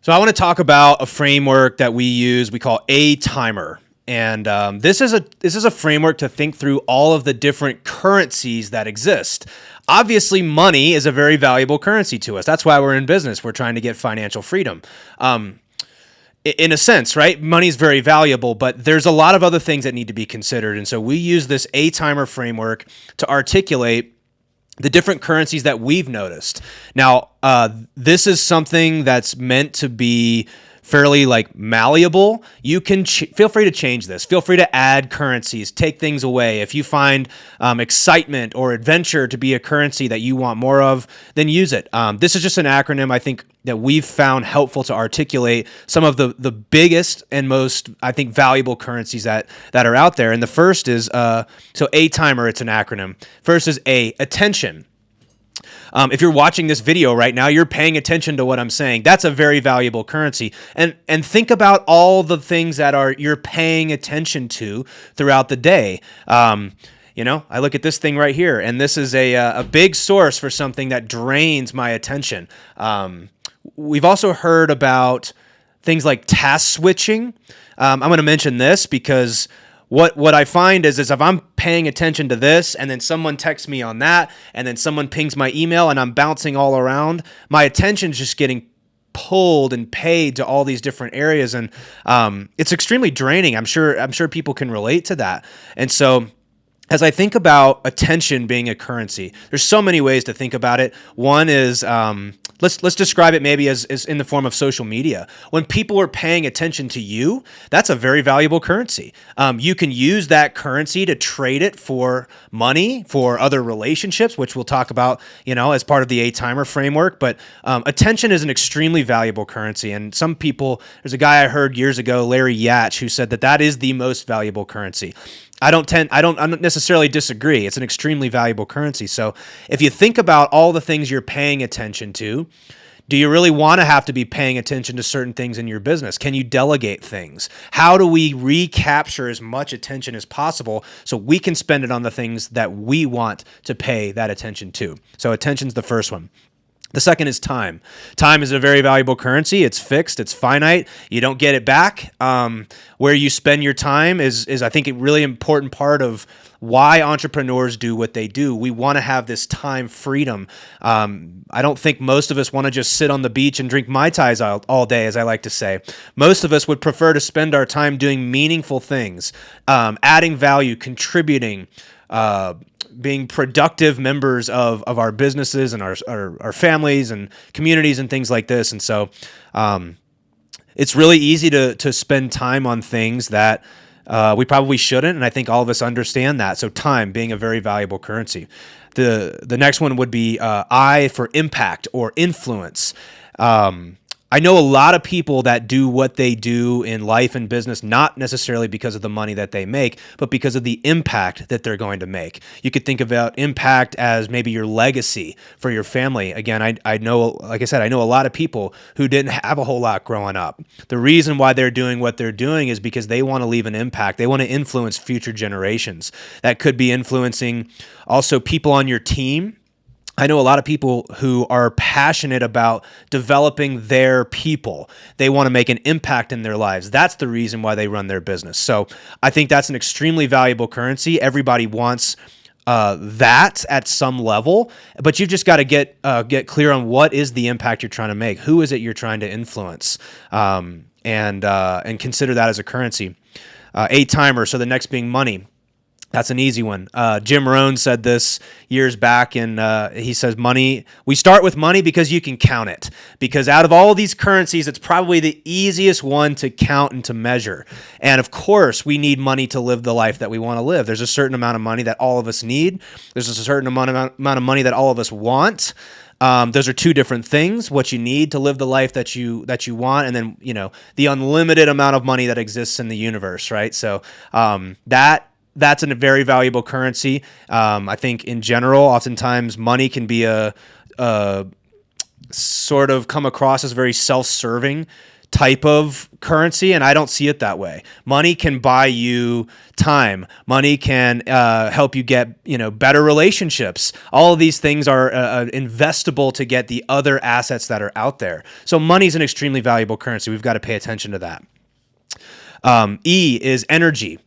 So I want to talk about a framework that we use. We call ATIMER, and this is a framework to think through all of the different currencies that exist. Obviously, money is a very valuable currency to us. That's why we're in business. We're trying to get financial freedom. In a sense, right? Money is very valuable, but there's a lot of other things that need to be considered. And so we use this ATIMER framework to articulate the different currencies that we've noticed. Now, this is something that's meant to be fairly like malleable. You can feel free to change this. Feel free to add currencies, take things away. If you find excitement or adventure to be a currency that you want more of, then use it. This is just an acronym I think that we've found helpful to articulate some of the biggest and most, I think, valuable currencies that are out there. And the first is, so ATIMER, it's an acronym. First is A, attention. If you're watching this video right now, you're paying attention to what I'm saying. That's a very valuable currency. And think about all the things that you're paying attention to throughout the day. I look at this thing right here, and this is a big source for something that drains my attention. We've also heard about things like task switching. I'm going to mention this because what I find is if I'm paying attention to this and then someone texts me on that and then someone pings my email and I'm bouncing all around, my attention's just getting pulled and paid to all these different areas, and it's extremely draining. I'm sure people can relate to that. And so as I think about attention being a currency, there's so many ways to think about it. One is, let's describe it maybe as in the form of social media. When people are paying attention to you, that's a very valuable currency. You can use that currency to trade it for money, for other relationships, which we'll talk about, as part of the ATIMER framework. But attention is an extremely valuable currency. And some people, there's a guy I heard years ago, Larry Yatch, who said that is the most valuable currency. I don't necessarily disagree. It's an extremely valuable currency. So if you think about all the things you're paying attention to, do you really want to have to be paying attention to certain things in your business? Can you delegate things? How do we recapture as much attention as possible so we can spend it on the things that we want to pay that attention to? So attention's the first one. The second is time. Time is a very valuable currency. It's fixed. It's finite. You don't get it back. Where you spend your time is I think, a really important part of why entrepreneurs do what they do. We want to have this time freedom. I don't think most of us want to just sit on the beach and drink Mai Tais all day, as I like to say. Most of us would prefer to spend our time doing meaningful things, adding value, contributing, being productive members of our businesses and our families and communities and things like this. And so it's really easy to spend time on things that we probably shouldn't, and I think all of us understand that. So time being a very valuable currency. The next one would be I for impact or influence. I know a lot of people that do what they do in life and business, not necessarily because of the money that they make, but because of the impact that they're going to make. You could think about impact as maybe your legacy for your family. Again, I know, like I said, I know a lot of people who didn't have a whole lot growing up. The reason why they're doing what they're doing is because they want to leave an impact. They want to influence future generations. That could be influencing also people on your team. I know a lot of people who are passionate about developing their people. They want to make an impact in their lives. That's the reason why they run their business. So I think that's an extremely valuable currency. Everybody wants that at some level, but you've just got to get clear on what is the impact you're trying to make. Who is it you're trying to influence, and consider that as a currency. ATIMER. So the next being money. That's an easy one. Jim Rohn said this years back, and he says money, we start with money because you can count it. Because out of all these currencies, it's probably the easiest one to count and to measure. And of course, we need money to live the life that we want to live. There's a certain amount of money that all of us need. There's a certain amount of money that all of us want. Those are two different things, what you need to live the life that you want, and then, the unlimited amount of money that exists in the universe, right? So that's a very valuable currency. I think in general, oftentimes money can be a sort of come across as very self-serving type of currency, and I don't see it that way. Money can buy you time. Money can help you get better relationships. All of these things are investable to get the other assets that are out there. So money is an extremely valuable currency. We've got to pay attention to that. E is energy.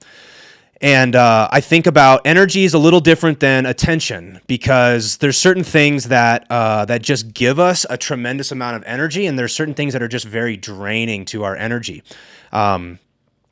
And I think about energy is a little different than attention, because there's certain things that that just give us a tremendous amount of energy, and there's certain things that are just very draining to our energy.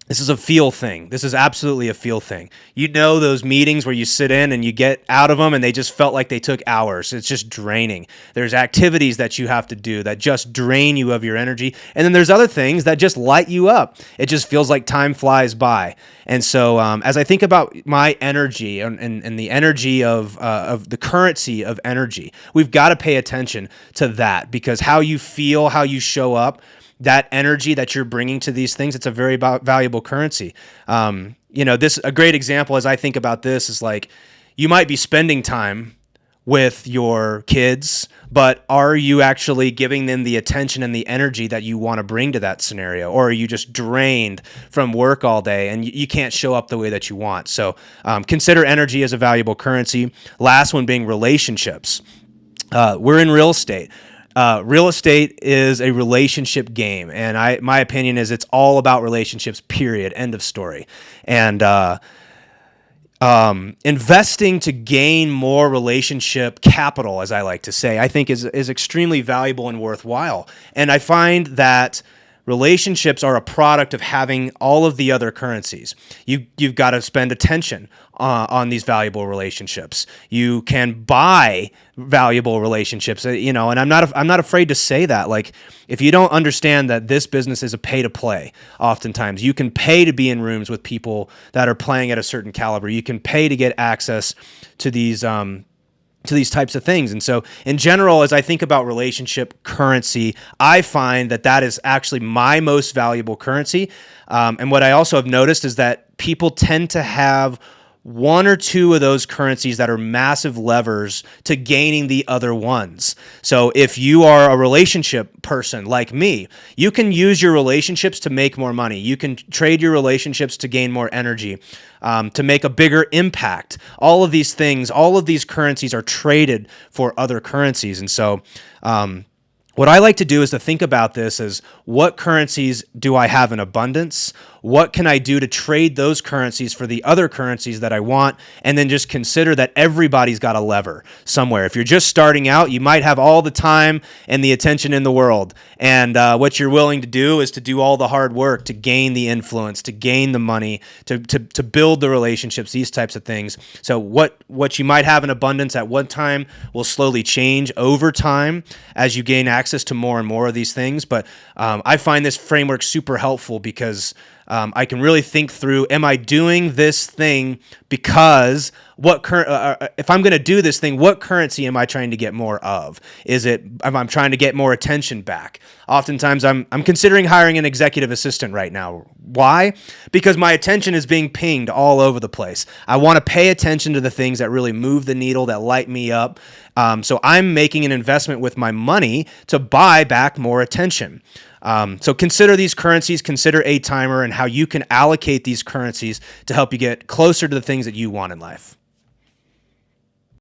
This is a feel thing. This is absolutely a feel thing. Those meetings where you sit in and you get out of them and they just felt like they took hours. It's just draining. There's activities that you have to do that just drain you of your energy. And then there's other things that just light you up. It just feels like time flies by. And so as I think about my energy and the energy of the currency of energy, we've got to pay attention to that, because how you feel, how you show up, that energy that you're bringing to these things, it's a very valuable currency. A great example as I think about this is like, you might be spending time with your kids, but are you actually giving them the attention and the energy that you want to bring to that scenario? Or are you just drained from work all day and you can't show up the way that you want? So consider energy as a valuable currency. Last one being relationships. We're in real estate. Real estate is a relationship game, and my opinion is it's all about relationships, period, end of story. And investing to gain more relationship capital, as I like to say, I think is extremely valuable and worthwhile. And I find that relationships are a product of having all of the other currencies. You've got to spend attention on these valuable relationships. You can buy valuable relationships, and I'm not afraid to say that. Like, if you don't understand that this business is a pay to play, oftentimes you can pay to be in rooms with people that are playing at a certain caliber. You can pay to get access to these types of things. And so in general, as I think about relationship currency, I find that is actually my most valuable currency. And what I also have noticed is that people tend to have one or two of those currencies that are massive levers to gaining the other ones. So if you are a relationship person like me, you can use your relationships to make more money. You can trade your relationships to gain more energy, to make a bigger impact. All of these things, all of these currencies are traded for other currencies. And so what I like to do is to think about this as, what currencies do I have in abundance? What can I do to trade those currencies for the other currencies that I want? And then just consider that everybody's got a lever somewhere. If you're just starting out, you might have all the time and the attention in the world. And what you're willing to do is to do all the hard work to gain the influence, to gain the money, to build the relationships, these types of things. So what you might have in abundance at one time will slowly change over time as you gain access to more and more of these things. But I find this framework super helpful, because I can really think through, am I doing this thing because if I'm going to do this thing, what currency am I trying to get more of? I'm trying to get more attention back? Oftentimes I'm considering hiring an executive assistant right now. Why? Because my attention is being pinged all over the place. I want to pay attention to the things that really move the needle, that light me up. So I'm making an investment with my money to buy back more attention. So consider these currencies, consider ATIMER, and how you can allocate these currencies to help you get closer to the things that you want in life.